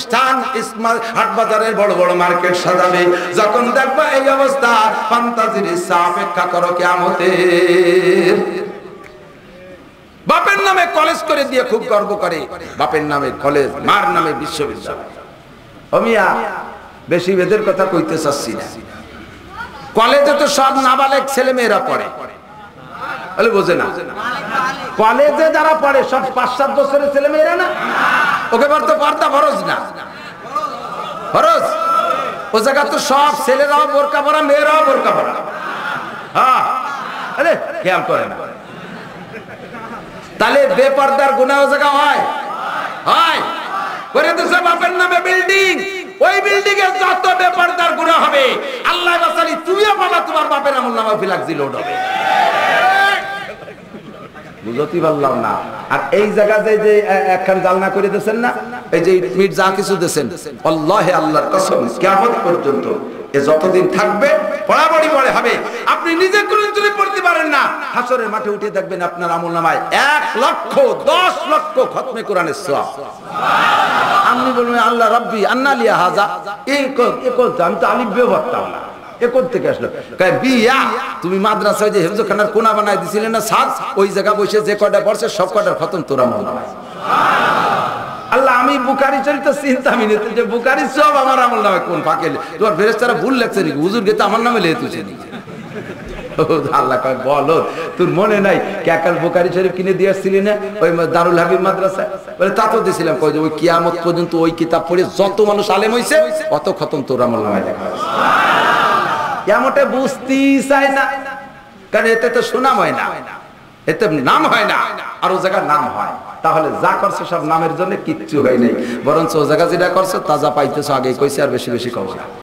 প্রতিষ্ঠান হাট বাজারের বড় বড় মার্কেট সাজাবে, যখন দেখবা এই অবস্থা ফান্তাজির ইচ্ছা অপেক্ষা করো কিয়ামতের। বাপের নামে কলেজ করে দিয়ে খুব গর্ব করে, বাপের নামে কলেজ, মার নামে বিশ্ববিদ্যালয়। ও মিয়া, বেশি বেদের কথা কইতে চাচ্ছি না। কলেজে তো সব নাবালেগ ছেলে মেয়েরা পড়ে, বলে বোঝে না। কলেজে যারা পড়ে সব 5-7 বছরের ছেলে মেয়েরা না, ওকে তো পর্দা ফরজ না, ফরজ। ও জায়গা তো সব ছেলেরাও বোরকা পরা, মেয়েরাও বোরকা পরা। হ্যাঁ, আরে খেয়াল করে না। তাহলে বেপর্দার গুনাহ ও জায়গা হয়, হয় করে দিছে বাপের নামে বিল্ডিং। ওই বিল্ডিং এ যত বেপর্দার গুনাহ হবে, আল্লাহ বাঁচালি তুইও বাবা তোমার বাপের আমলনামা ফিলাক্সি লোড হবে। বুঝতে পারলাম না। আর এই জায়গাতে যে একখান জালনা করে দিয়েছেন না, এই যে মিট যা কিছু দিয়েছেন, আল্লাহে আল্লাহর কসম কিয়ামত পর্যন্ত এ যতদিন থাকবে পড়াপড়ি পড়ে হবে। আপনি নিজে কোন চুরি পড়তে পারেন না, হাসরের মাঠে উঠে দেখবেন আপনার আমলনামায় 1,10,00,000 খতমে কোরআনের সওয়াব। আপনি বলবেন আল্লাহ রাব্বি আন্না লিয়া হাযা, এই আমি তো আলিফ বে পড়তাম না, এ কোথা থেকে আসলো? কয় বিয়া, তুমি মাদ্রাসায় যে হেফজখানার কোনা বানায় দিছিলেন না সাজ, ওই জায়গা বসে যে কয়টা পড়ছে সব কয়টার খতম তোর আমলনামায়। আল্লাহ, আমি বুখারী শরীফ তো চিন্তা মিনি যে বুখারী সব আমার আমলনামায় কোন ফাঁকে তোমার ফেরেশতারা ভুল লেখছে নাকি? হুজুর কে তো আমার নামে লিখে তুলছে নাকি? আল্লাহ কয় বলো, তোর মনে নাই কাকাল বুখারী শরীফ কিনে দিয়ে আসছিলি না ওই দারুল হাবিব মাদ্রাসায়? বলে তা তো দিছিলাম। কয় যে ওই কিয়ামত পর্যন্ত ওই কিতাব পড়ে যত মানুষ আলেম হইছে অত খতম তোর আমলনামায় লেখা আছে। কিয়ামতে বুঝতেই চায় না, কারণ এতে তো সুনাম হয় না, এতে নাম হয় না, আর ও জায়গায় নাম হয়। তাহলে যা করছো সব নামের জন্য, কিচ্ছু হয় নাই, বরঞ্চ ও জায়গা যেটা করছো তাজা পাইতেছো, আগে কইছে আর বেশি বেশি কও না।